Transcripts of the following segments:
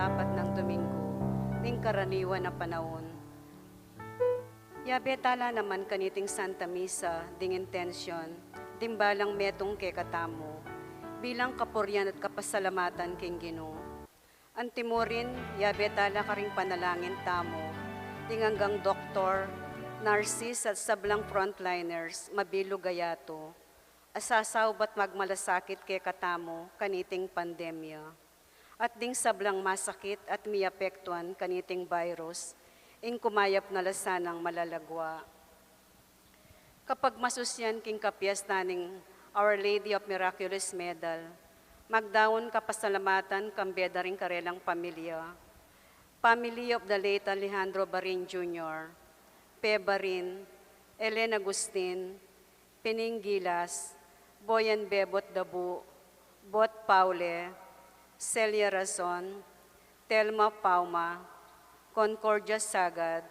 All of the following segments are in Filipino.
ika-4 ng Domingo, ning karaniwan na panahon. Yabetala naman kaniting Santa Misa, ding intensyon, dimbalang metong ke katamo, bilang kapuryan at kapasalamatan king Ginoo. Antimurin, yabetala karing panalangin tamo, ding hanggang doktor, nurses at sablang frontliners, mabilo gayato, asasaw ba't magmalasakit ke katamo, kaniting pandemya. At ding sablang masakit at miapektuan kaniting virus, ing kumayap na lasanang malalagwa. Kapag masusyan king kapiestan ning Our Lady of Miraculous Medal, magdaon kapasalamatan kambeda ring karelang pamilya, family of the late Alejandro Barin Jr., Pe Barin, Ellen Agustin, Pining Gilas, Boyan Bebot Dabu, Bot Paule, Celia Razon, Telma Pauma, Concordia Sagad,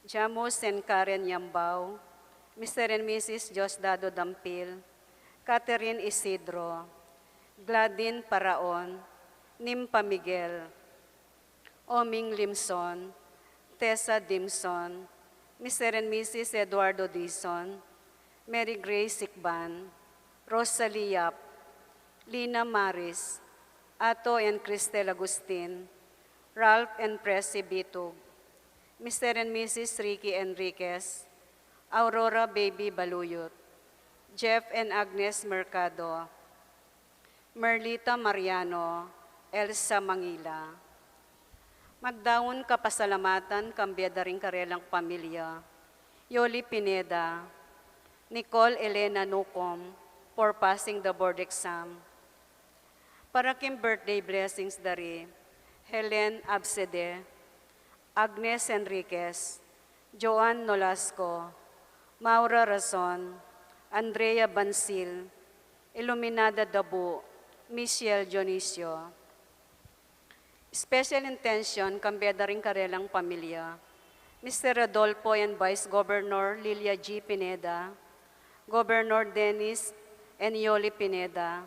Jamos and Karen Yambao, Mr. and Mrs. Diosdado Dampil, Catherine Isidro, Gladyn Paraon, Nimpa Miguel, Oming Limson, Tessa Dimson, Mr. and Mrs. Eduardo Dizon, Mary Grace Sikban, Rosalie Yap, Lina Maris, Ato and Cristel Agustin, Ralph and Presi Bitug, Mr. and Mrs. Ricky Enriquez, Aurora Baby Baluyot, Jeff and Agnes Mercado, Merlita Mariano, Elsa Mangila. Magdaon kapasalamatan kambiyada ring karelang pamilya, Yoli Pineda, Nicole Elena Nucom, for passing the board exam. Para kim birthday blessings dari, Helen Absede, Agnes Enriquez, Joan Nolasco, Maura Razon, Andrea Bansil, Iluminada Dabu, Michelle Dionisio. Special intention kambeda ring karelang pamilya, Mr. Rodolfo and Vice Governor Lilia G. Pineda, Governor Dennis and Yoli Pineda,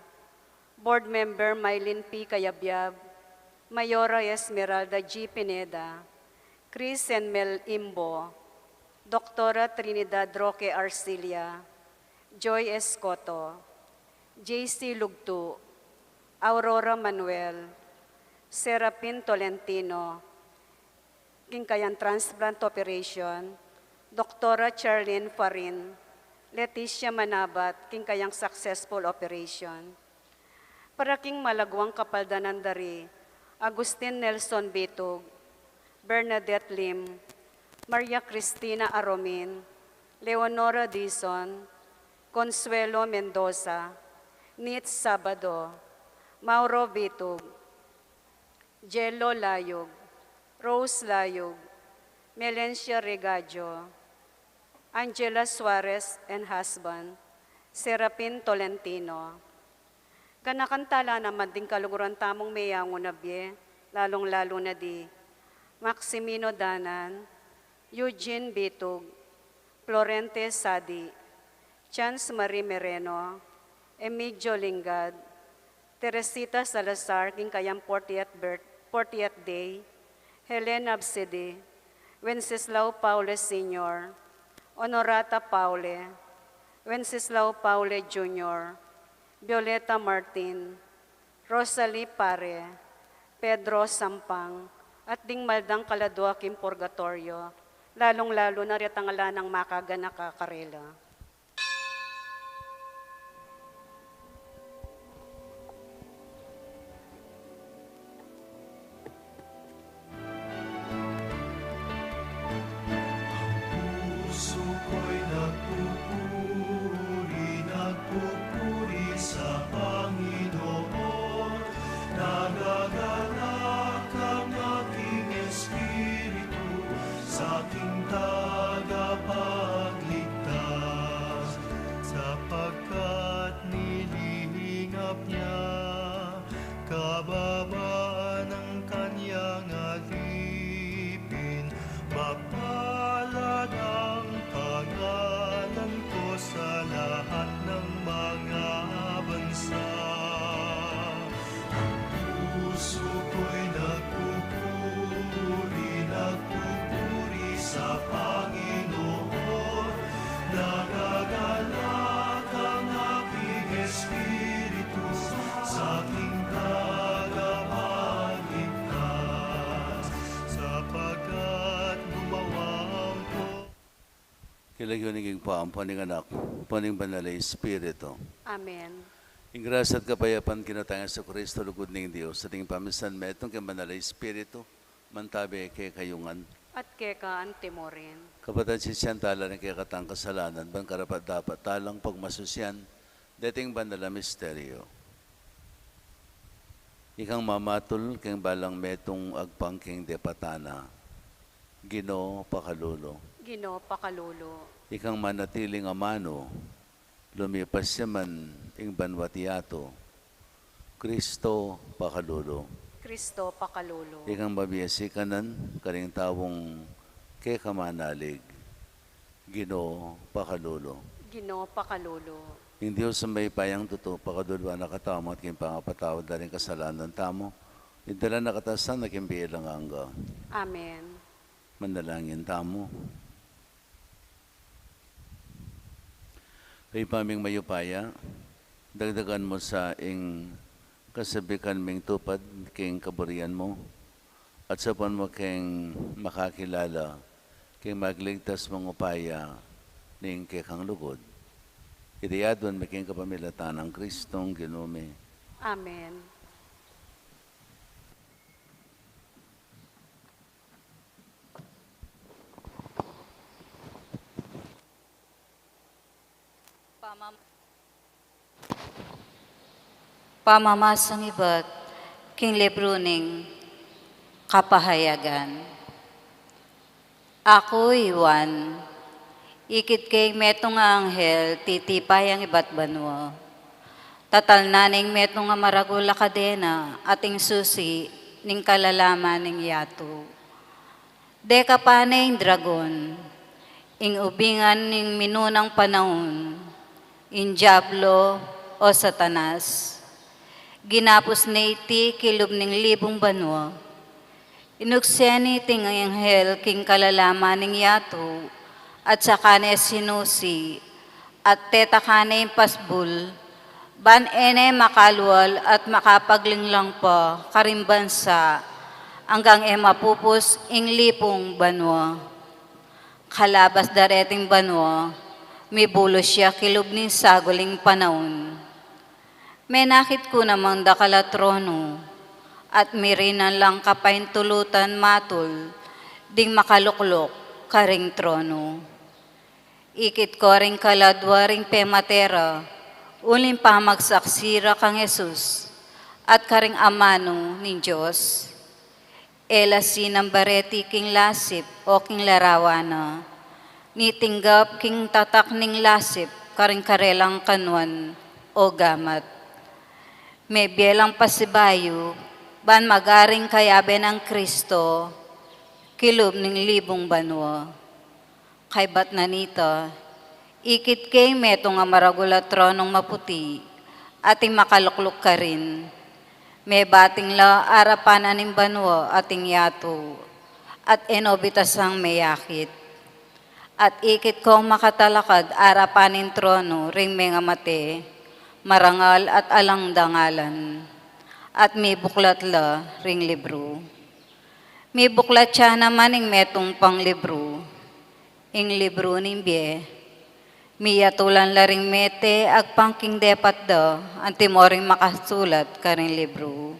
Board Member Mylene P. Cayabyab, Mayora Esmeralda G. Pineda, Chris and Mel Imbo, Doktora Trinidad Roque Arcilia, Joy Escoto, J.C. Lugtu, Aurora Manuel, Serapin Tolentino, King Transplant Operation, Doktora Charlene Farin, Leticia Manabat, King Successful Operation. Para king malagwang kapaldanan dari, Agustin Nelson Bitug, Bernadette Lim, Maria Cristina Aromin, Leonora Dizon, Consuelo Mendoza, Nitz Sabado, Mauro Bitug, Jello Layog, Rose Layog, Melencia Regadio, Angela Suarez and husband, Serapin Tolentino. Kanakantala naman din kaluguran tamong mayango na biye, lalong-lalo na di Maximino Danan, Eugene Bitug, Florente Sadi, Chance Marie Mereno, Emigdio Lingad, Teresita Salazar, king kayang 40th day, Helen Absede, Wenceslao Paule Sr., Honorata Paule, Wenceslao Paule Jr., Violeta Martin, Rosalie Pare, Pedro Sampang, at ding maldang kaladwa kim purgatorio, lalong-lalo na ritangala ng makaganakakarela. Puso ko'y Kilagyo naging PAMPANGAN, paning banalay Espiritu. Amen. Ing grasya at kapayapaan kinatangyan sa Kristo, lugod ng Diyos, sa ting pamisan metong kay banalay Espiritu, mantabi kay kayungan. At keka antimorin. Kapatid si siyan tala ng kay katang kasalanan, ban karapat dapat talang pagmasusyan, dating banala misteryo. Ikang mamatul keng balang metong agpangking depatana, Ginoo pakalulo. Ginoo pakalulo. Ikang manatiling amano, lumipas siya man ing banwatiato, Kristo pakalulo. Kristo pakalulo. Ikang mabiyasikanan, karing tawong kay kamanalig, Ginoo pakalulo. Ginoo pakalulo. Ing Diyos sa may payang tuto, pakadulwa nakatamo at king pangapatawad na rin kasalanan tamo, idala nakatasan na kimbilang angga. Amen. Manalangin tamo. Kay paming mayupaya, dagdagan mo sa ing kasabikan ming tupad, king kaburian mo, at sa pan mo king makakilala, king magligtas mong upaya, ning kekang lugod. Idiyadon making kapamilatan ng Kristong Ginume. Amen. Pamamasang iba't king lebruning kapahayagan. Ako, Iwan, ikit kay metong anghel, titipay ang iba't banwa. Tatal naning metong amaragula kadena, ating susi, ning kalalaman ning yato. Deka pa ning dragon, ing ubingan ning minunang panahon, in Diablo o Satanas. Ginapos na iti kilob ning libong banwa. Inukseni ting anghel king kalalaman ning yato, at saka na sinusi, at teta ka na yung pasbul, ban ene makalwal at makapaglinglang pa karimbansa, hanggang mapupus ing lipong banwa. Kalabas dareting banwa, may bulos siya kilob ning saguling panahon. May nakit ko namang dakala trono, at mirinan lang kapaintulutan matul, ding makaluklok karing trono. Ikit ko ring kaladwa ring pematera, uling pamagsaksira kang Jesus, at karing amano ni Diyos. Ela sinang bareti king lasip o king larawana, nitinggap king tatak ning lasip karing karelang kanwan o gamat. May bielang pasibayo, ban magaring kayabe ng Kristo, kilob ning libong banwa. Kay bat na nito, ikit kay metong amaragula tronong maputi, ating makaluklok ka rin. May bating la arapan aning banwa ating yato, at enobitas ang mayakit. At ikit kong makatalakad arapanin trono ring mga mate, marangal at alang dangalan, at may buklat la ring libro. May buklat siya naman ing metong pang libro, ing libro ning biye. Miyatulan la ring mete ag pangking depat da, antimoring makasulat ka ring libro.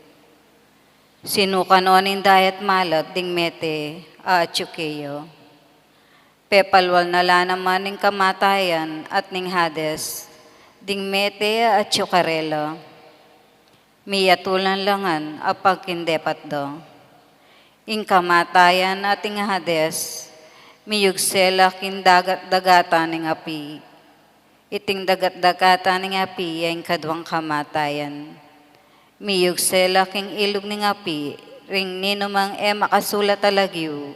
Sinukanon ing dayat malat ding mete at chukeyo. Pepalwal na la naman ning kamatayan at ning Hades, ding mete at chukarela. Miyatulan langan apag kindepat do. Ing kamatayan ating Hades, miyugsela kin dagat-dagatan ning api. Iting dagat-dagatan ning api ay kadwang kamatayan. Miyugsela king ilog ning api, ring ninumang makasulat talagyo,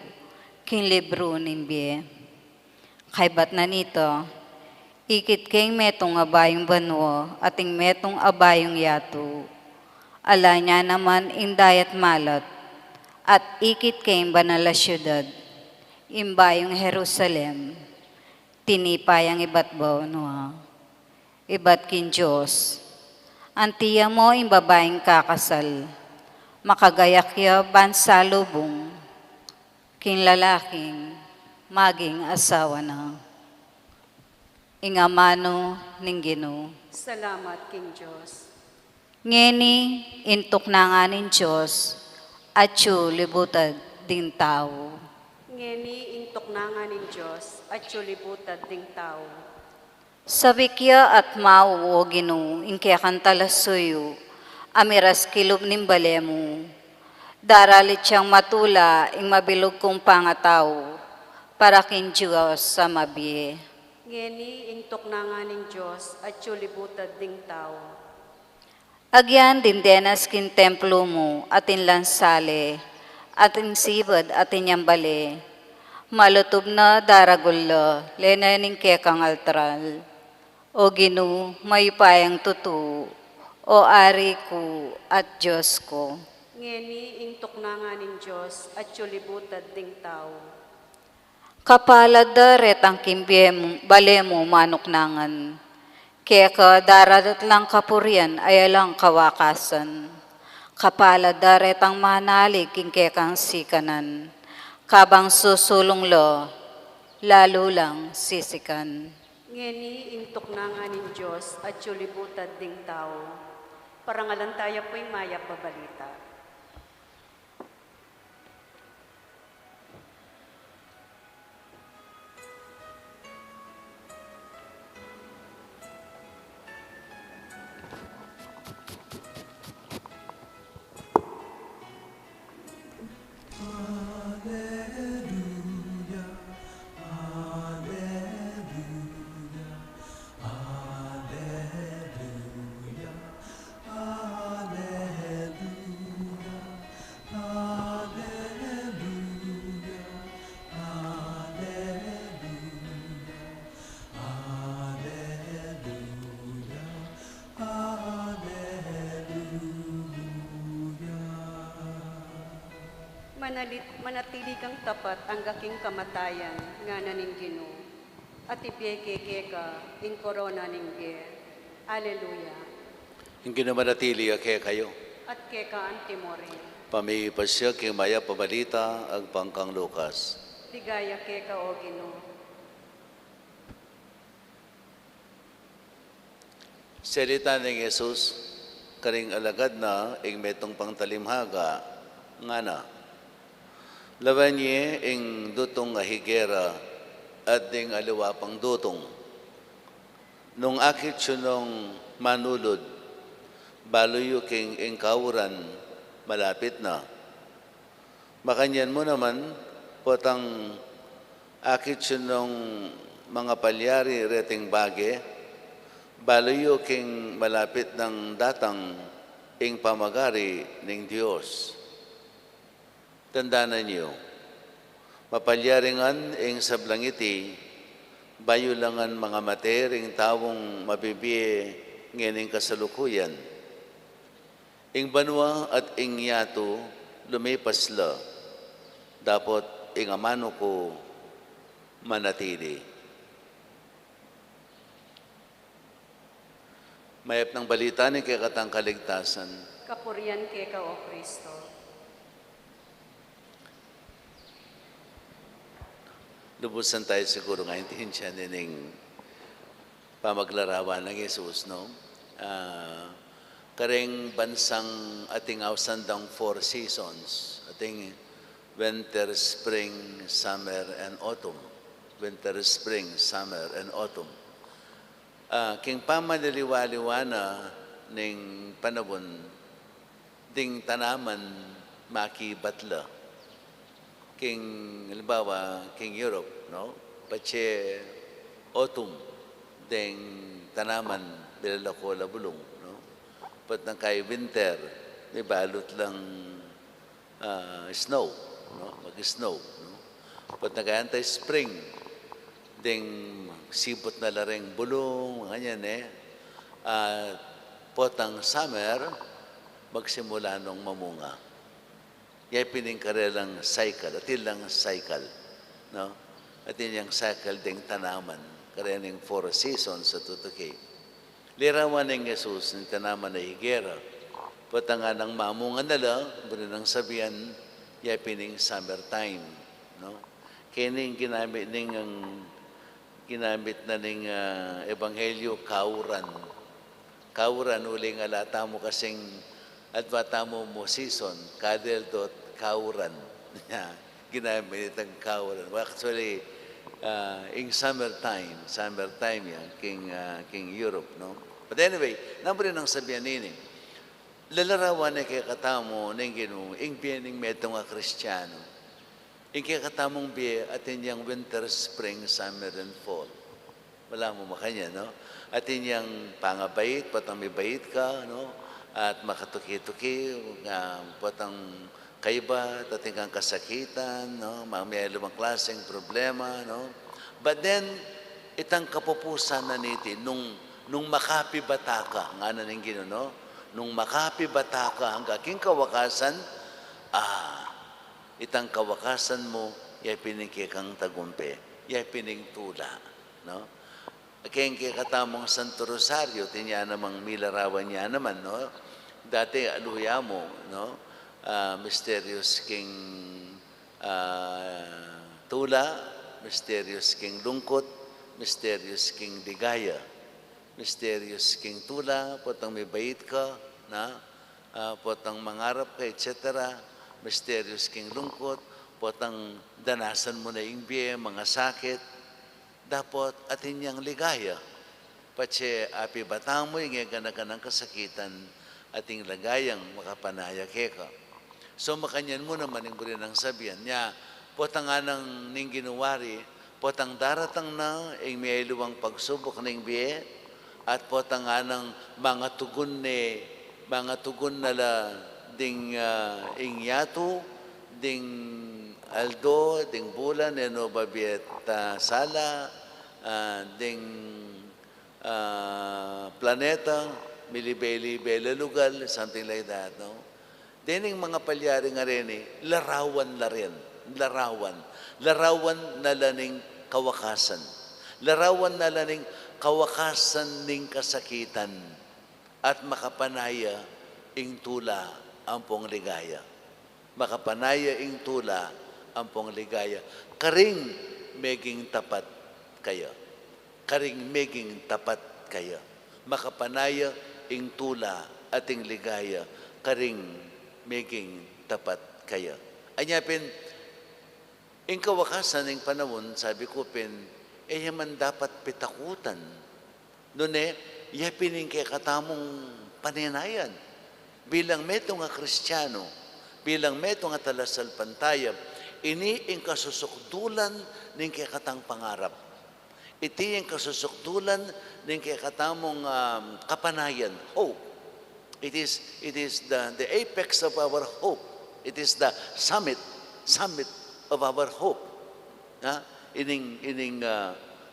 king libro ning biye. Kay bat na nito, ikit keng metong abayong banwa, ating metong abayong yato. Ala niya naman indayat malat, at ikit keng banala syudad, imbayong Jerusalem, tinipay ang iba't banwa. Iba't kin Diyos, antiya mo imbabayang kakasal, makagayak ya bansa lubong, kin lalaking maging asawa na. ingamano ning Ginoo. Salamat, King Diyos. Ngeni intok na nga nin Diyos, at yu libutad din tao. Ngeni intok na nga nin Diyos at libutad ding tao. Sabikya at mauwo Ginoo, inke kantalasuyo, amiras kilob ning balemo. Daralit siyang matula, ing mabilog kong pangataw, para kin Diyos sa mabiye. Ngeni intok na nga nin Diyos at libutad ding tao. Agyan dindenas kin templo mo, atin lansale, atin sibad, atin yambale. Malutob na daragullo, lenaning kekang altral. O Ginoo, may payang tutu, o ari ko at Diyos ko. Ngeni intok na nga nin Diyos at libutad ding tao. Kapalad daret ang kimbiyem, balemo manuknangan. Kaya ka daradat lang kapurian, ay lang kawakasan. Kapalad daret ang manalig, king kekang sikanan. Kabang susulong lo, lalo lang sisikan. Ngeni intok na nga nin Diyos at libutad ding tao. Parangalan tayo po'y maya pabalita. Manatili kang tapat ang gaking kamatayan nga naning Ginoo. At ibiyay ka in korona ning biyer. Alleluia. Yung ginamanatili kaya kayo. At keka ang timore. Pamihipasya kay maya pabalita ag pangkang Lukas. Digaya keka o Ginoo. Salita ng Jesus, karing alagad na, ing metong pangtalimhaga, nga na. Lawan niya ing dutong nga higera at ding aliwa pang dutong. Nung akit siya nung manulod, baloyo king ing kawuran, malapit na. Makanyan mo naman, potang akit siya nung mga palyari reting bage, baloyo king malapit ng datang ing pamagari ng Diyos. Tandaanan niyo, mapalyaringan ing sablangiti, bayulangan mga matering tawong mabibiye ngining kasalukuyan. Ing banwa at ing yato lumipas la, dapat ing amano ko manatili. Mayap ng balita ni kakatang kaligtasan. Kapurian keka o Kristo. Lubusan tayo siguro nga siya nining pamaglarawan ng Jesus, no? Karing bansang ating awsandang 4 seasons, ating winter, spring, summer, and autumn. Winter, spring, summer, and autumn. King pamaniliwaliwana ning panabon, ding tanaman makibatla. King, halimbawa, King Europe, no? Pache autumn, ding tanaman, bilalako labulong, no? Pat nang kay winter, may balot lang snow, no? Mag-snow, no? Pat nang kay anti-spring, ding sibot na lareng bulong, ganyan potang summer, magsimula nung mamunga. Yay piningkarelang cycle, atin lang cycle, no? Atin yung cycle ding tanaman, karening 4 seasons sa tutuki. Lirawan ng Jesus ng tanaman na higera, patanga ng mamunga nala, muna nang sabihan, yay pining summertime, no? Kining ginamit ning ang ginamit na ning ebanghelyo, kauran. Kauran, uling alata mo kasing advata mo season, kadel dot kauran. Ginamit ang kauran. Well, actually, in summertime yan, king Europe, no? But anyway, naman rin ang sabihan nini, lalarawan na kaya katamo ng gino, ing biyaning metong nga Kristiyano. Ing kaya katamong biya atin yung winter, spring, summer, and fall. Wala mo makanya, no? Atin yung pangabait, patang may bait ka, no? At makatuki-tuki, patang kaiba, ating kang kasakitan, no? May lumang klaseng problema, no? But then, itang kapupusan na niti, nung makapibata ka, nga na ning gino, no? Nung makapibata ka, hanggang aking kawakasan, itang kawakasan mo, yay piningki kang tagumpe, yay piningtula, no? Kaya katamong Santo Rosario, tinya namang milarawan niya naman, no? Dati, aluya mo, no? Mysterious King Tula, Mysterious King Lungkot, Mysterious King Ligaya, Mysterious King Tula, potang may bait ka, na? Potang mangarap ka, etc. Mysterious King Lungkot, potang danasan mo na yung biye, mga sakit, dapat atin niyang ligaya. Patse api batang mo, yung ganaganang kasakitan, ating lagayang makapanaya keka. So makanyan mo naman yung buri ng sabihan niya, potang anang ning ginuwari, potang daratang na, yung may luwang pagsubok ng biye, at potang anang mga tugon na la, ding ingyatu, ding aldo, ding bulan, eno babiet sala, ding planeta, milibeli-bela lugal, something like that, no? Dining mga palyari nga rin, larawan na rin. Larawan na laning kawakasan. Larawan na laning kawakasan ning kasakitan at makapanaya ing tula ang pong ligaya. Makapanaya ing tula ang pong ligaya. Karing meging tapat kayo. Karing meging tapat kayo. Makapanaya ing tula ating ligaya. Karing meging tapat kayo. Anyapin, ing kawakasan ing panahon, sabi ko yaman dapat pitakutan. Nune, yapin ing kaya katamong paninayan. Bilang meto nga Kristiyano, bilang meto nga talasal pantayab, ini ing kasusukdulan ning kaya katang pangarap. Iti ing kasusukdulan ning kaya katamong kapanayan, hope. It is the apex of our hope. It is the summit of our hope. Ining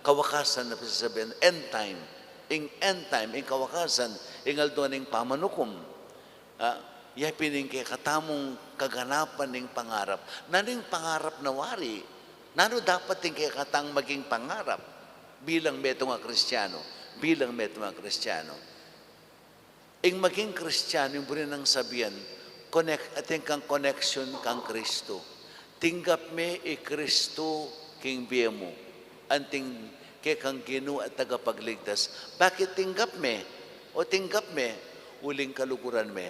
kawakasan na sasabihin, end time, ing kawakasan, ingaldo ning pamanukom. Yapining kay katamong kaganapan ning pangarap. Naning pangarap na wari, nano dapat ning kay katang maging pangarap bilang meto nga Kristiyano, Ing maging Kristiyano, yung burin ng sabihan, ating kang connection kang Kristo. Tinggap me Kristo king biye mo. Anting kay kang Ginu at tagapagligtas. Bakit tinggap me? O tinggap me, uling kaluguran me.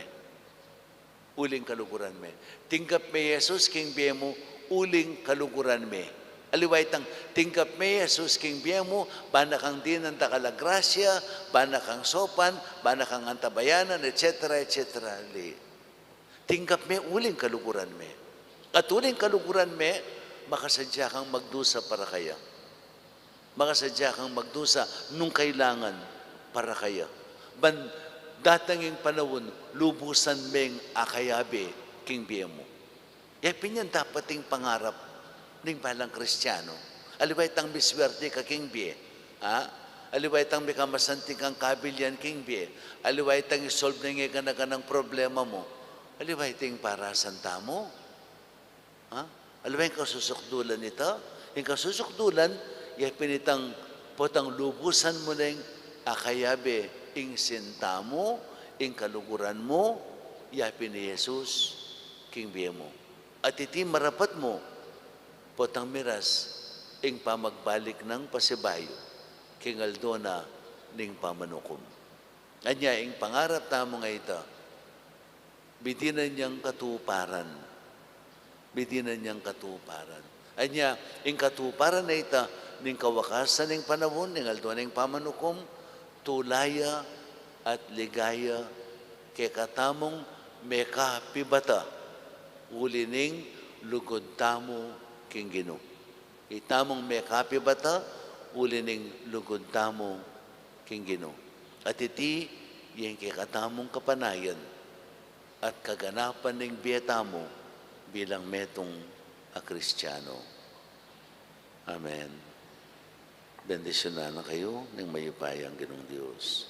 Tinggap me Jesus king biye mo, uling kaluguran me. Aliway tang tingkap me Jesus king biye mo, bana kang din ang takalagrasya, bana kang sopan, bana kang antabayanan, etc. Tingkap me, uling kaluguran me. At uling kaluguran me, makasadya kang magdusa para kaya. Makasadya kang magdusa nung kailangan para kaya. Datanging panahon, lubusan meng akayabe king biye mo. Yapin yan dapat ting pangarap ning balang Kristiyano. Aliway tang biswerte ka king biye. Aliway tang may kamasanting kang kabilyan king biye. Aliway tang isolve na nga ganaganang problema mo. Aliway ting para santa mo. Aliway yung kasusukdulan nito. Yung kasusukdulan, yung pinitang potang lubusan mo na yung akayabe ing sinta mo, ing kaluguran mo, yapin ni Jesus king biye mo. At iti marapat mo, potang miras, ing pamagbalik ng pasibayo, kingaldona ning pamanukom. Anya, ing pangarap tamo nga ita, bidinan niyang katuparan. Bidinan niyang katuparan. Anya, ing katuparan na ita, ning kawakasan ning panahon, ning aldona ning pamanukom, tulaya at ligaya, kay katamong mekapibata, ulining lugod tamo king Ginoo. Itamong mekapibata, ulining lugod tamo king Ginoo. At iti, yung kay katamong kapanayan at kaganapan ning biyeta mo bilang metong a Kristiyano. Amen. Bendisyon na kayo ng mayupayang Ginoong Diyos.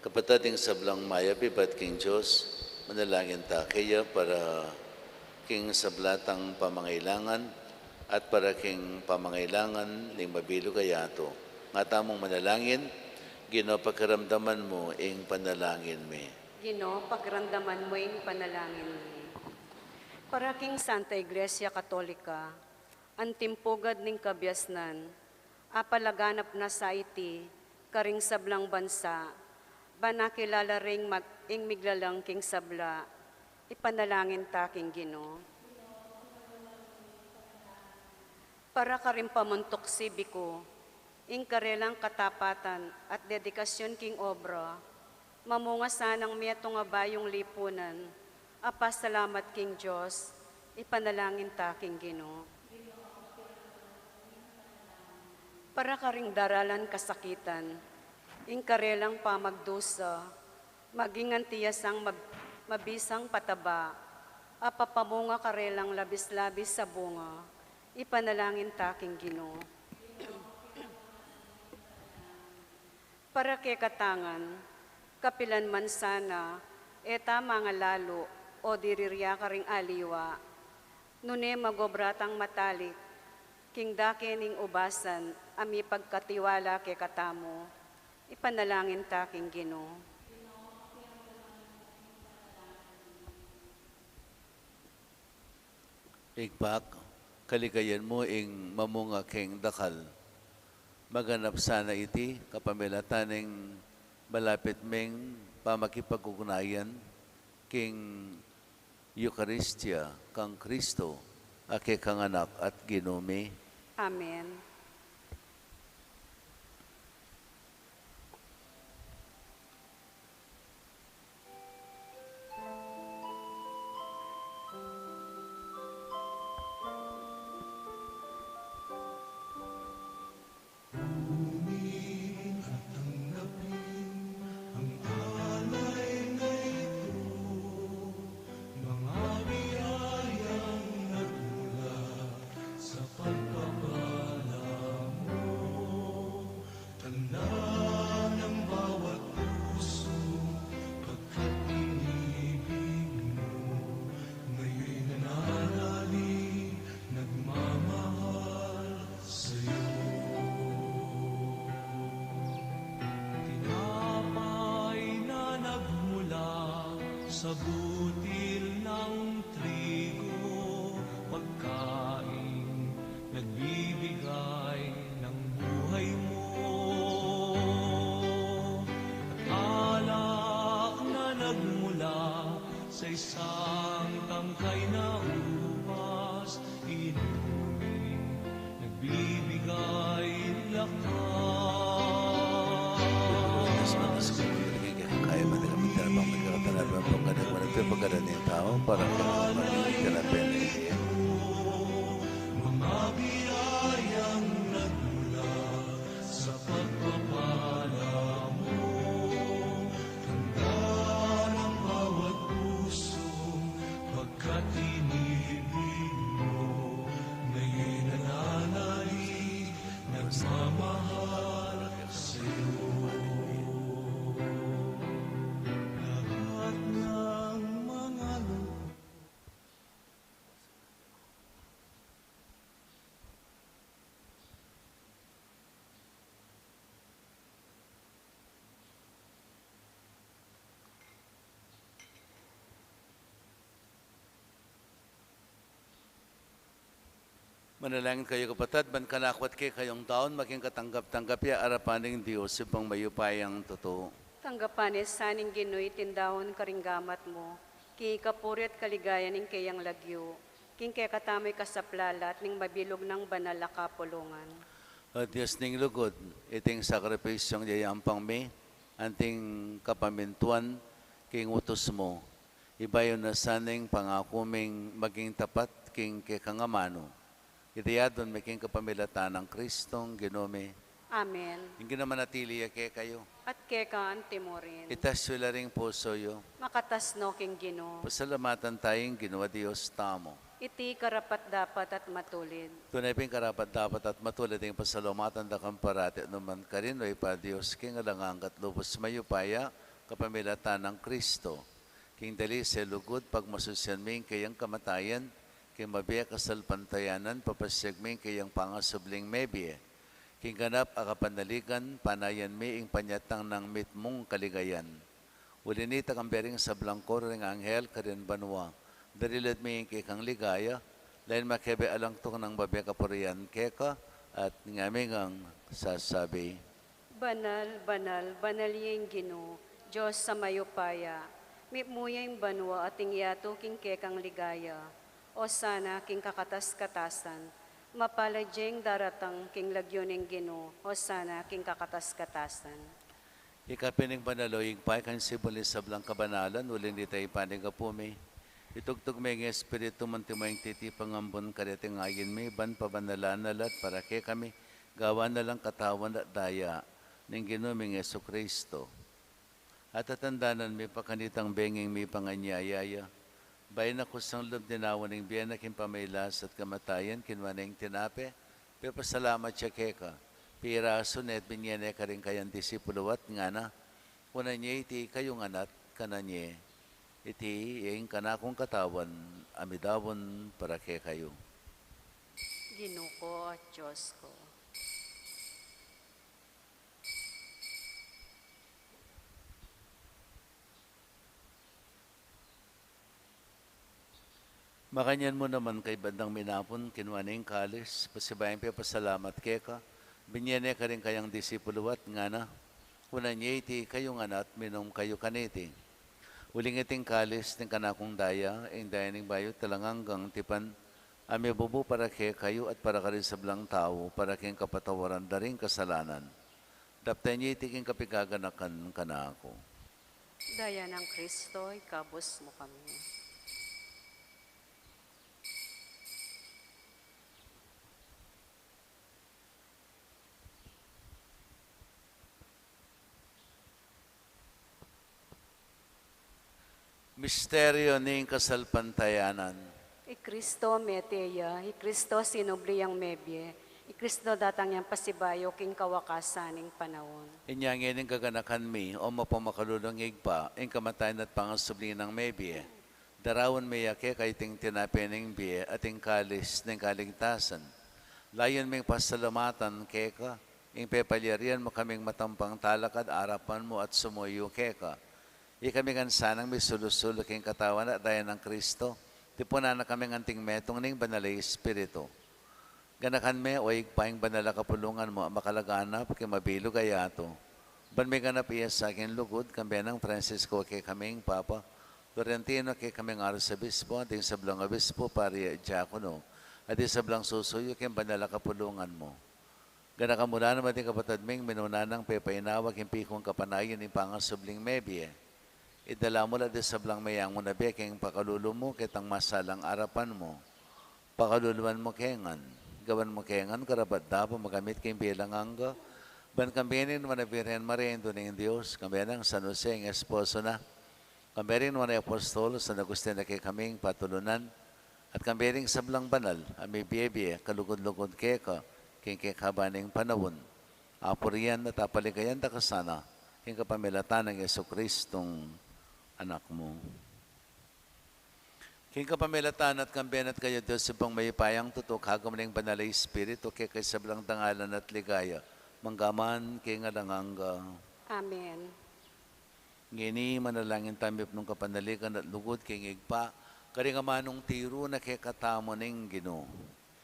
Kapatating sablang maya, bibat king Diyos, manalangin ta kaya para king sablatang pamangailangan at para king pamangailangan ning mabilo kayato. Nga tamong manalangin, Ginoo pagkaramdaman mo ing panalangin me. Ginoo, pagramdaman mo ing panalangin mi. Para king Santa Iglesia Katolika, ang timpugad ning kabiasnan, apalaganap na sa iti, karing sablang bansa, banakilala ring ing miglalang king sabla, ipanalangin ta king Ginoo. Para karing pamuntok sibiko, ing karelang katapatan at dedikasyon king obra, mamunga sanang miyatong nga bayong lipunan, apasalamat king Diyos, ipanalangin ta king Ginoo. Para karing daralan kasakitan, ing karelang pamagdusa, maging antiyasang mabisang pataba, apapamunga karelang labis-labis sa bunga, ipanalangin ta king Ginoo. Para kay katangan, kapilan man sana, eta mga lalo o dirirya karing aliwa, nune magobratang matalik, king dake ning ubasan, ami pagkatiwala kay katamo, ipanalangin ta king Ginoo. Igpak, kaligayan mo ing mamunga king dakal. Maganap sana iti, kapamilataning malapit ming pamakipag-ugnayan king Eucharistia kang Kristo, ake kang anak at Ginoo. Amen. Sa butil ng trigo, pagkain, nagbibigay ng buhay mo. At alak na nagmula sa isang tangkay na upas, inumin, nagbibigay lakas. Kaya madagamit na bang magkakatanabang pagkakatanabang ng tao para magkakatanabang na ideya. Mga biyayang nagmula sa pagpapala mo, tanda ng bawat pusong pagkat inibig mo, ngayon nananalig, nagmamahal sa'yo. Manalangin kayo kapatid, ban kanakwat kay kayong taon, making katanggap-tanggap ya arapaning Diyos, ipang mayupayang totoo. Tanggapanes saning Ginoy tindahon karinggamat mo, ki kapuri at kaligayan ning kayang lagyo, king kaya katamay kasaplalat ning mabilog ng banal na kapulungan. At Diyos ning lugod, iting sakripisyong yayampang me, anting kapamintuan, king utos mo, ibayo na saning pangakuming maging tapat king kekangamano. Itiyadon making kapamilatan ng Kristong Ginome. Amen. Hindi naman natili kay kayo. At keka ang timorin, Itaswila ring puso yo. makatasno king Gino, Pasalamatan tayong ginawa Diyos tamo. iti karapat dapat at matulid. Tunay ping karapat dapat at matulad yung pasalamatan da kang parati naman ka rin o ipa Diyos king alangang katlubos mayupaya kapamilatan ng Kristo. King dali sa lugod pag masusyan ming kayang kamatayan, king mabiya kasal pantayanan papasyag ming kayang pangasubling mebiye. King ganap akapanaligan panayan mi ing panyatang ng mitmong kaligayan. Ulinita kang bering sa blangkor ring anghel karin banwa. Darilad mi ing kikang ligaya, lain makebe alang tung ng babiya kapurian keka at ngaming ang sasabi. Banal, banal, banal yung Gino, Diyos sa mayupaya, mipmuya yung banwa ating yato king kekang ligaya, o sana king kakatas-katasan, mapaladyeng daratang king lagyo ning Gino, o sana king kakatas-katasan. Ikapining banaloying pay kan sibulis sa blang kabanalan, ulin di tayo panig apumi. Itugtog may ng Espiritu mantimayang titi pangambon kariting ayin may ban pabanalan nalat para kay kami gawa na lang katawan at daya ng ginuming Yesu Kristo. At atandanan may pakanitang benging may panganyayaya. Bayan ako sang loob dinawan ng biyan na kimpamaylas at kamatayan kinwaneng tinape. Pero pasalamat siya keka. Piraso net binyene ka rin kayang disipuluwat nga na. Una niya iti kayong anak kananye. Iti yung kanakong katawan amidawon para kay kayo. Gino ko at Diyos ko. Makanyan mo naman kay bandang minapon, kinwaning kalis, pasibayan pa pasalamat keka, binyene ka rin kayang disipuluwat nga na, una niya iti kayong anak, minom kayo kaniti. Uling iting kalis, ng kanakong daya, ang daya ng bayo talanganggang tipan, ami bubu para kay kayo at para ka rin sa blang tao, para kayong kapatawaran da rin kasalanan. Daptay niya iti king kapigaganakan ka na ako. Daya ng Kristo, ikabos mo kami. Misteryo ning kasalpantayanan. Kristo meteya, Kristo sinubliyang mebye, Kristo datang yang pasibayo king kawakasan ning panahon. Inyang ining gaganakan mi, o mapamakadulong igpa, ing kamatayan at pangasubli ng mebye. Darawan mi yake kay ting tinapening biye at ing kalis ng kaligtasan. Layon ming pasalamatan keka, ing pepalyarian mo kaming matampang talakad arapan mo at sumuyo keka. Ikami kan sanang may sulusulo king katawan at daya ng Kristo. Tipuna na kaming anting metong ning banalay Espiritu. Ganakan me o igpaing banala kapulungan mo makalaganap kay mabilog ayato. Ban may ganap iya sa akin lugod kambi ng Francisco kay kaming Papa. Florentino kay kaming Arsobispo, ating sablang Obispo, pari Diakono. At sablang susuyo kay banala kapulungan mo. Ganakan mula naman din kapatid ming minunanang pepainawag yung pikong kapanayan ng pangasubling mebye. Idala mo lang sa blang mayang mo na beking pakalulu mo kitang masalang arapan mo. Pakaluluan mo kengan. Gawan mo kengan karapat dapo magamit kayong bilang angga. Ban kambinin mo na Virgen Maria ito ng Diyos. Kambinin ng San Jose ang esposo na. Kambinin mo na Apostol San Agustin na kay kaming patulunan. At kambinin sa blang banal. Ami biye kalugod-lugod keka. King kekabaning panahon. Apurian at apaligayan da kasana. King kapamilatan ng Yesu Kristong anak mo. King kapamilatan at kambiyan at kayo Diyos sa pang may payang tutok hagam ng banalay Espiritu kay sablang tangalan at ligaya. Manggaman kay nga langangga. Amen. Ngini manalangin tamip nung kapanaligan at lugod kay ngigpa. Kari nga manong tiro na kay katamo ng Ginoo.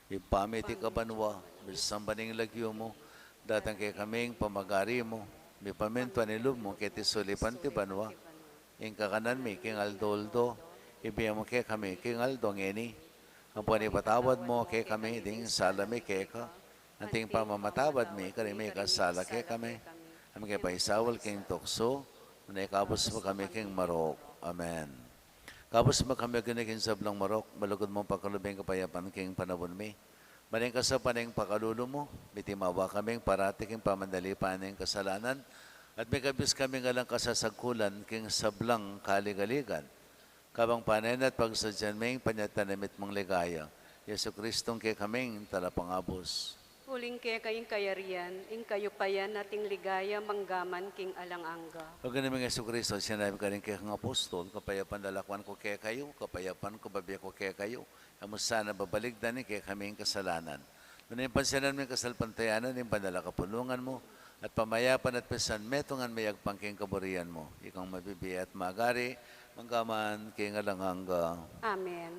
ipamiti ka banwa, bisambaning lagyo mo, datang kay kaming pamagari mo, may paminto ni lub mo, kay tisulipan ti banwa, ing kakanan mi, king aldoldo, ibigay mo kay kami, king aldong eni, ang panipatawad mo kay kami, ding salami kay ka, anting pamamatawad mi, karimi kasala kay kami, ang kay paisawal king tukso, naikabos mo kami king marok. Amen. Kapos mo kami ginikin sa blang marok, malugod mong pagkalubing kapayapan king panabon mi. Maning ka sa paning pakalulo mo, bitimawa kaming parati king pamandali paning kasalanan, at may kabis kami nga lang kasasagkulan king sablang kaligaligan. Kabang panen at pagsadyan ming panyatanamit mong ligaya, Yesu Kristong kay kaming talapangabos. Huling kaya kayong kayarian, ing kayo payan nating ligaya manggaman king alanganga. Pag namin Yesu Kristo, sinabi ka rin kay kang apostol, kapayapan dalakwan ko kaya kayo, kapayapan ko babiya ko kaya kayo, amo sana babaligdan ni kaya kaming kasalanan. Nung pansinan mo yung kasalpantayanan, yung pandala kapulungan mo, at pamayapan at pesan, metongan mayagpang king kaburian mo, ikang mabibiya at magari, manggaman king alanganga. Amen.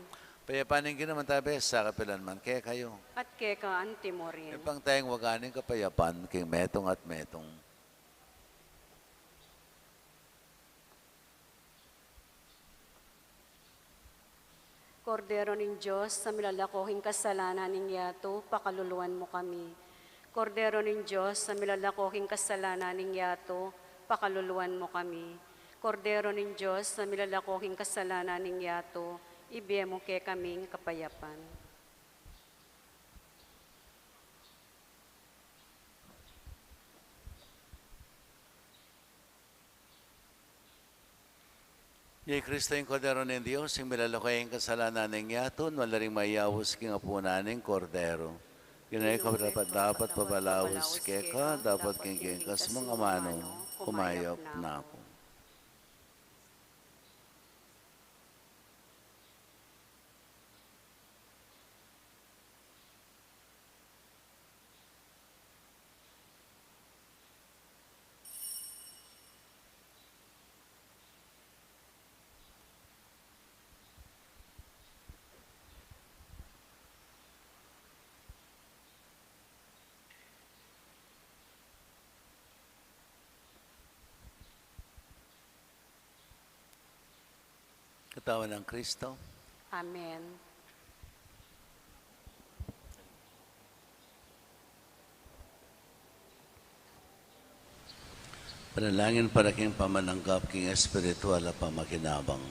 Payapanin ginaman tabi sa kapilan man kaya kayo. At keka antimorin. Ipang tayong waganing kapayapan king metong at metong. Kordero ng Diyos, sa milalakohing kasalanan ng yato, pakaluluan mo kami. Kordero ng Diyos, sa milalakohing kasalanan ng yato, pakaluluan mo kami. Kordero ng Diyos, sa milalakohing kasalanan ng yato, ibiye mo kay kaming kapayapan. Yay Kristo yung kordero ng Diyos, yung milalakay yung kasalanan ng yaton, wala rin mayawos king apunaning kordero. Yun ay dapat pabalawos keka, dapat king kas mga mano, kumayop na ako. Katawan ng Kristo. Amen. Panalangin para king pamananggap king espiritual at pamakinabang.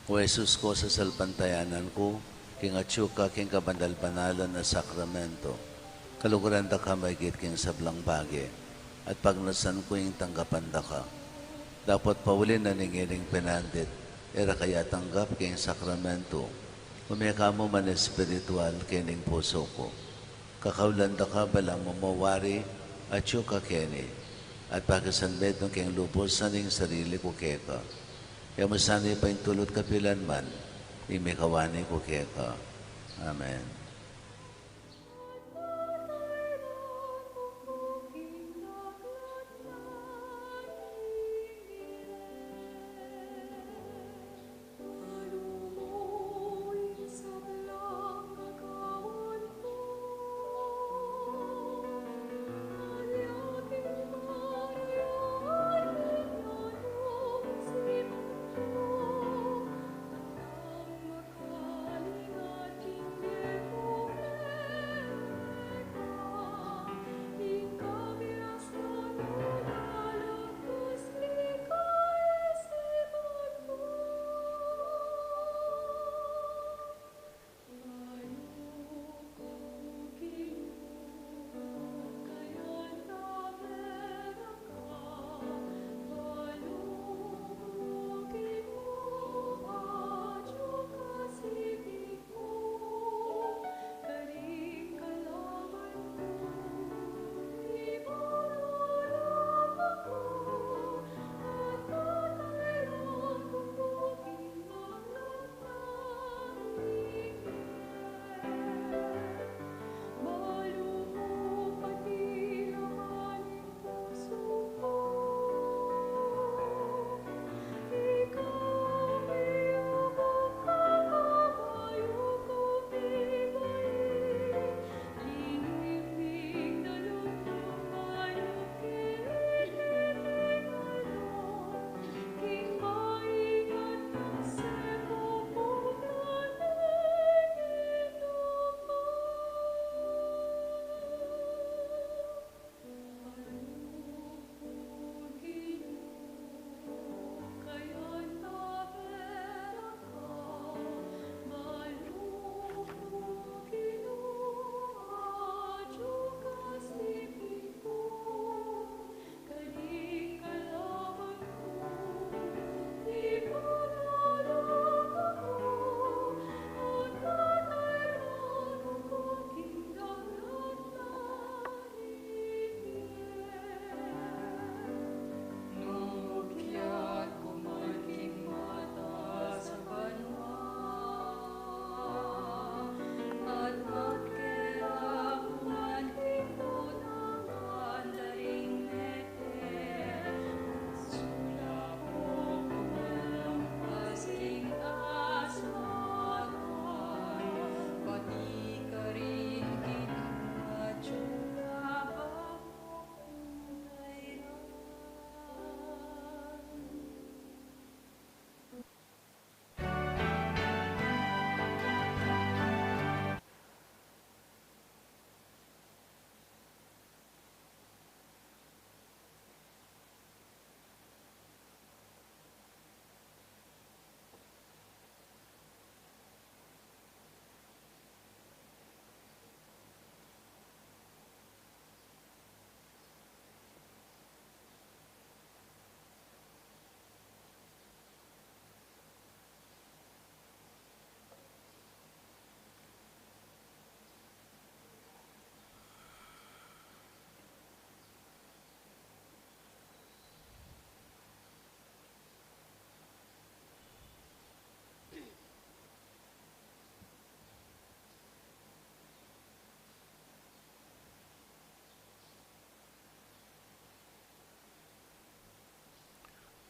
O Jesus ko sa salpantayanan ko, king atsuka king kabandal-banalan na sakramento, kaluguran da ka maigit king sablang bagi, at pagnasan ko yung tanggapan da ka. Dapat paulin na ningiling pinandit, era kaya tanggap king sakramento, umiyaka mo man espiritual kining puso ko. Kakaulan da ka balang mamawari, atsuka kini, at pakisanbed ng king lupos sa ning sarili ko keka. Kaya masanay pa yung tulot kapilan man, imikawani ko keka. Amen.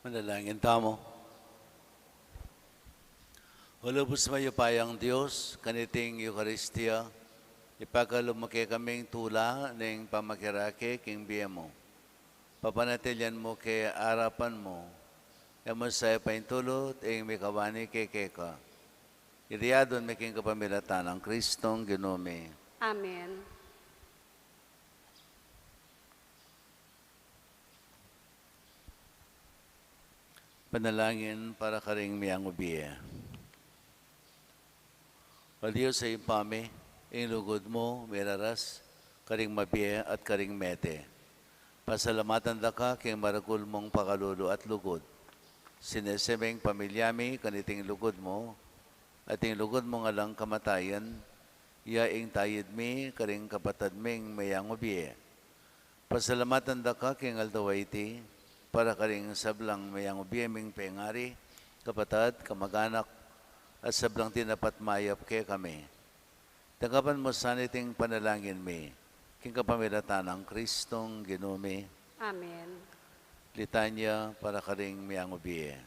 Manalangin tamo. Hulubos mayupayang Diyos, kaniting Eucharistia, ipagkalumaki kaming tula ng pamakirake king biya mo. Papanatilyan mo kay arapan mo, emo sa paintulot ang may kawani kay keka. Iriyadon may king kapamilatan ng Kristong Ginome. Amen. Panalangin para karing miyang ubiya. O Diyos sa impame, ang lugod mo, miraras, karing mabiya at karing mete. Pasalamatan da ka king maragul mong pakalulu at lugod. Sinesemeng pamilyami kaniting lugod mo, at yung lugod mo nga lang kamatayan, yaing tayid mi, karing kapatad ming mayang ubiya. Pasalamatan da ka king aldawaiti, para karing sablang mayang ubiya ming pengari, kapatad, kamag-anak, at sablang tinapat mayap kay kami. Tanggapan mo saniting panalangin mi, king kapamilatan ng Kristong Ginome. Amen. Litanya para karing miyang ubiye.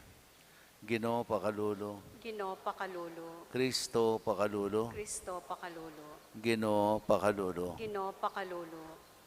Ginoo pakalulo, Ginoo pakalulo. Kristo pakalulo, Kristo pakalulo. Ginoo pakalulo, Ginoo pakalulo.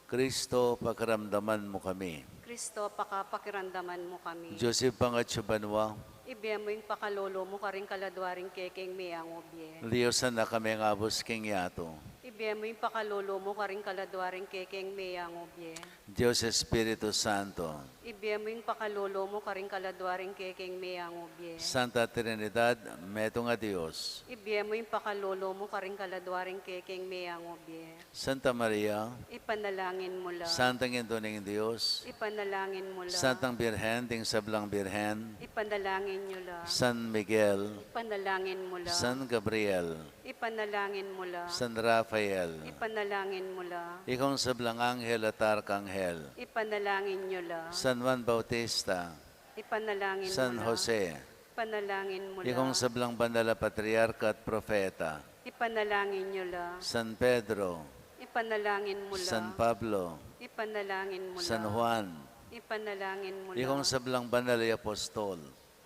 Kristo pakaramdaman mo kami. Kristo pakapakirandaman mo kami. Joseph pangatsubanwa, Ibiya mo yung pakalolo mo karing kaladwaring keking miyang obye. liyosan na kami ngabos king yato. Ibiya mo yung pakalolo mo karing kaladwaring keking miyang obye. Diyos Espiritu Santo, Ibiya mo yung pakalolo mo karing kaladwaring keking miyang obye. Santa Trinidad, meto nga Diyos. Ibiya mo yung pakalolo mo karing kaladwaring keking miyang obye. Santa Maria, Ipanalangin mo la. Santang Induning Diyos, Ipanalangin mo la. Santang Birhen, ting sablang Birhen, Ipanalangin nyo la. San Miguel, Ipanalangin mo la. San Gabriel, Ipanalangin mo la. San Rafael, Ipanalangin mo la. ikong sablang anghel at arkanghel, Ipanalangin nyo la. San Juan Bautista, Ipanalangin mo San la. Jose, Ipanalangin mo la. ikong sablang banal na patriarka at profeta, Ipanalangin nyo la. San Pedro, Ipanalangin mo la. San Pablo, Ipanalangin mo la. San Juan, Ipanalangin mo la. ikong sablang banal na apostol,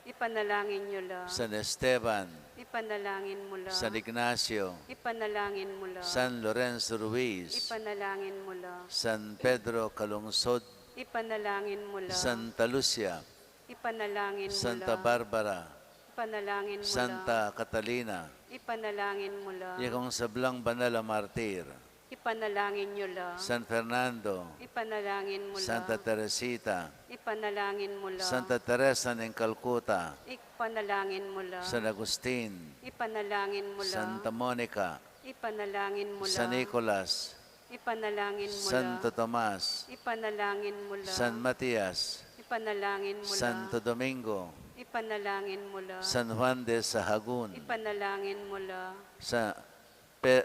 Ipanalangin nyo la. San Esteban, Ipanalangin mo la. San Ignacio, Ipanalangin mo la. San Lorenzo Ruiz, Ipanalangin mo la. San Pedro Calungsod, Ipanalangin mo la. Santa Lucia, Ipanalangin mo la. Santa Barbara, Ipanalangin mo la. Santa Catalina, Ipanalangin mo la. ikong sablang banal na martir, Ipanalangin nyo la. San Fernando, Ipanalangin mo la. Santa Teresita, Ipanalangin mo la. Santa Teresa ng Calcutta, Ipanalangin mo la. San Agustin, Ipanalangin mo la. Santa Monica, Ipanalangin mo la. San Nicolas, Ipanalangin mo la. Santo Tomas, Ipanalangin mo la. San Matias, Ipanalangin mo la. Santo Domingo, Ipanalangin mo la. San Juan de Sahagún, Ipanalangin mo la.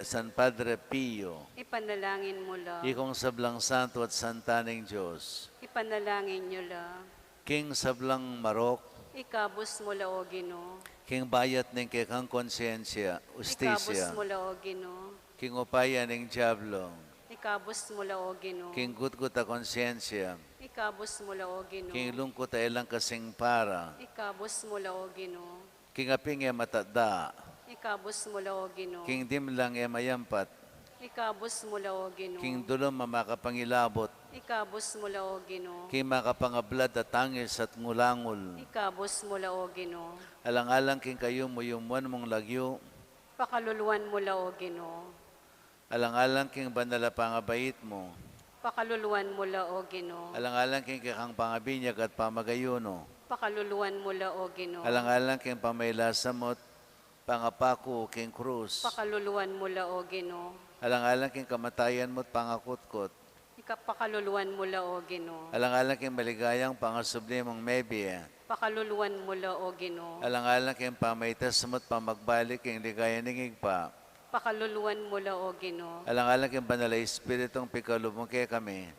San Padre Pio, Ipanalangin mo la. ikong sablang santo at santaning Diyos, Ipanalangin nyo la. King sablang Marok, Ikabos mo la o Ginoo. King bayat ng kekang konsyensya, Ikabos ustisya, mo la o Ginoo. King upaya ng Diablo, Ikabos mo la o Ginoo. King gutgut a konsyensya, Ikabos mo la o Ginoo. King lungkot a ilang kasing para, Ikabos mo la o Ginoo. King aping e matada, Ikabos mo la o Ginoo. King dimlang e mayampat, Ikabos mo la o Ginoo. King dulom mamakapangilabot, Ikabos mo la o Ginoo. King makapangablad at tangis at ngulangul, Ikabos mo la o Ginoo. alang-alang king kayo mo yumuan mong lagyo, Pakaluluan mo la o Ginoo. alang-alang king banala pangabait mo, Pakaluluan mo la o Ginoo. alang-alang king kakang pangabinyag at pamagayuno, Pakaluluan mo la o Ginoo. alang-alang king pamaylasamot, pangapako king krus, Pakaluluan mo la o Ginoo. alang-alang king kamatayan mo't pangakutkot, Pakaluluan mo la o Ginoo. alang-alang king maligayang pangasublimong mebye, Pakaluluan mo la o Ginoo. alang-alang king pamaytas mo't pamagbalik king ligaya ng igpa, Pakaluluan mo la o Ginoo. alang-alang king banala espiritong pikalubong kay kami,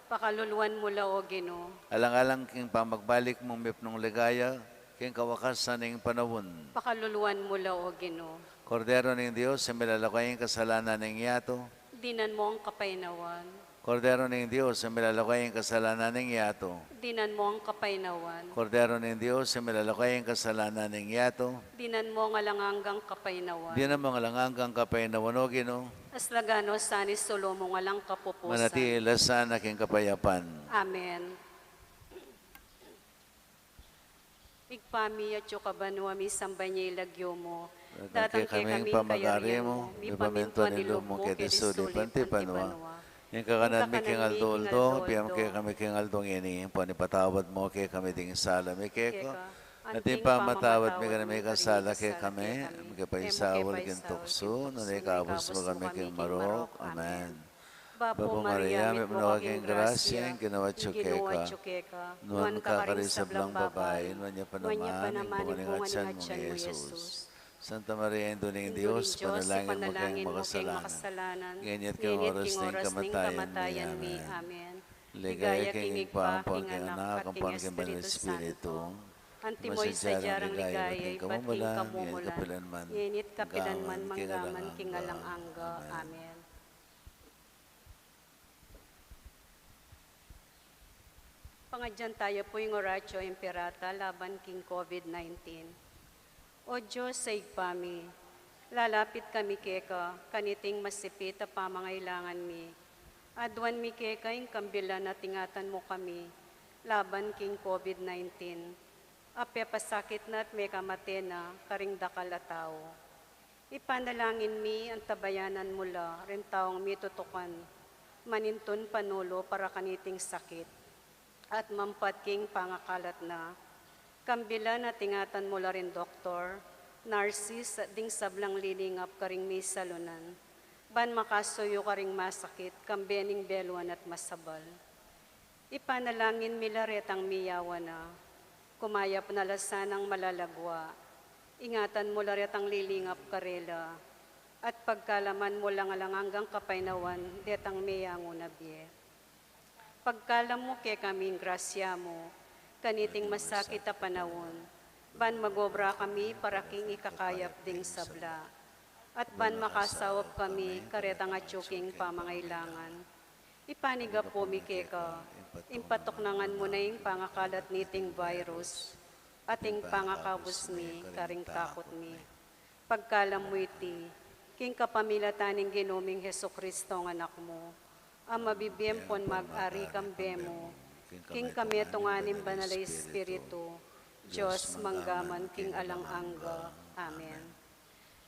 Pakaluluan mo la o Ginoo. alang-alang king pamagbalik mong mipnong ligaya, king kawakasan ng panawon. Pakaluluan mo la o Ginoo. Kordero ng Diyos, sa milalakayang kasalanan ng yato, Dinan mo ang kapainawan. Kordero ng Diyos, ang milalakay ang kasalanan ng yato. Dinan mo ang kapainawan. Kordero ng Diyos, ang milalakay ang kasalanan ng yato. Dinan mo ang alanganggang kapainawan. Di na mga langangang kapay na wanogin, no? Aslagano sanis solomo nga lang kapupusan. Manatila sa aking kapayapan. Amen. Igpami at yukabanwa mi sambay niya ilagyo mo. Datang kaming pamagari mo, mi pamintuan nilo mo kay desuli pantipanwa. Yung kakanat mi king aldoldo, biyam kay kami king aldong ini, panipatawad mo kay kami ding sala mi kay ko. At yung pamatawad mi kami kasala kay kami, mga paisawal kintukso, nunay kabos mo kami king marok. Amen. Bapo Maria, may manawaging grasya, ginawa tsukeka, nuwan kakarisablang babae, nuwan niya panaman, bungalingat siyan mo ni Jesus. Santa Maria, Indung Diyos, panalangin mo kayong makasalanan. Ngayon king oras ng kamatayan mi. Amen. Ligaya king ipaampang king anak, ang pangking banal Espiritu. Antimoy sa jarang ligaya, bating kamumulan. Yenit kapilan man manggaman king alang angga. Amen. Pangadyan tayo po yung oratio imperata laban king COVID-19. O Diyos sa igpami, lalapit kami keka, kaniting masipit a pamangailangan mi. Adwan mi keka yung kambilan na tingatan mo kami, laban king COVID-19. Apya pasakit na at may kamate na, karing dakal a tao. Ipanalangin mi ang tabayanan mula, rin taong mi tutukan, manintun panulo para kaniting sakit. At mampat king pangakalat na, kambila na tingatan mo rin doktor, narsis at ding sablang lilingap karing may salunan, ban makasuyo karing masakit, kambening beluan at masabal. Ipanalangin milaret ang miyawa na, kumayap na lasanang malalagwa, ingatan mo laret ang lilingap karela, at pagkalaman mo lang hanggang kapainawan, detang miyango na biye. Pagkalam mo kay kaming grasya mo, kaniting masakit a panahon, ban magobra kami para king ikakayap ding sabla, at ban makasawap kami karetang atsuking pamangailangan. Ipaniga po mi keka, impatuknangan mo na yung pangakalat niting virus, ating pangakabos mi, karing takot mi. Pagkalam mo iti, king kapamilataning ginoming Heso Kristo ang anak mo, ang mabibiyem pon mag-ari kambe mo, king kami tunganin banalay Espiritu, Diyos manggaman king alang angga. Amen.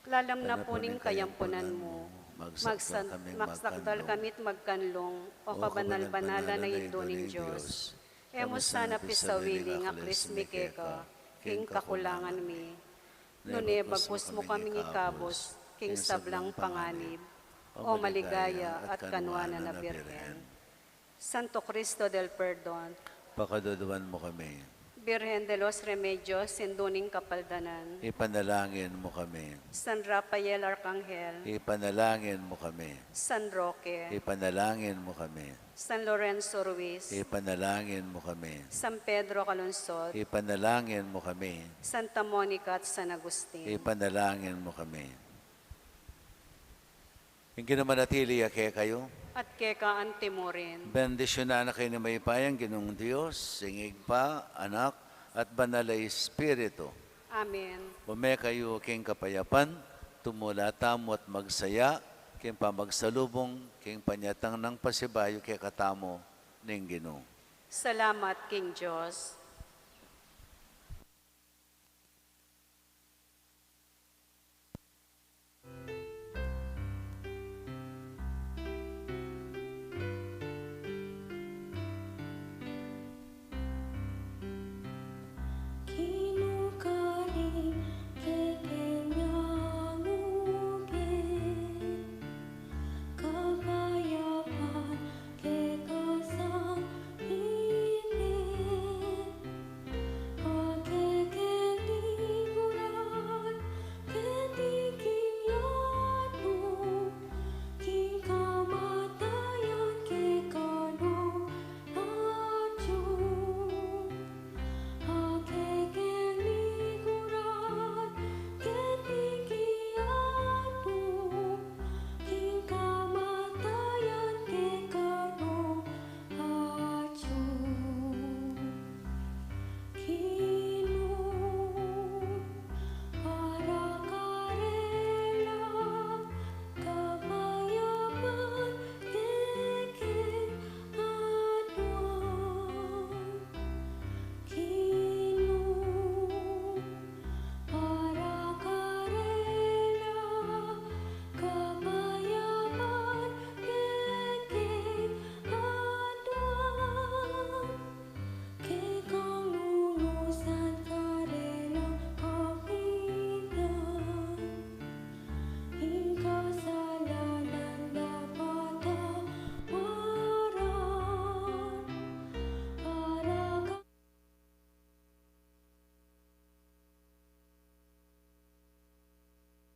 Lalam na po ning kayampunan mo, magsakdal kamit magkanlong, o kabanal-banala na induning Diyos. Emo sana pisawili nga krismi keka, king kakulangan mi. Nune bagpus mo kaming ikabos, king sablang panganib, o maligaya at kanwana na Birhen. Santo Cristo del Perdon, Pakaduduan mo kami. Birhen de los Remedios, Sinduning Kapaldanan, Ipanalangin mo kami. San Rafael Arcangel, Ipanalangin mo kami. San Roque, Ipanalangin mo kami. San Lorenzo Ruiz, Ipanalangin mo kami. San Pedro Calungsod, Ipanalangin mo kami. Santa Monica at San Agustin. Ipanalangin mo kami. Yung ginamanatili kaya kayo, At keka antimorin, bendisyon na kayo ni may payang ginong Diyos, singig pa, anak, at banalay Espiritu. Amen. Bume kayo king kapayapan, tumulatam at magsaya, king pamagsalubong, king panyatang ng pasibayo kay katamo ning Ginoo. Salamat, King Diyos.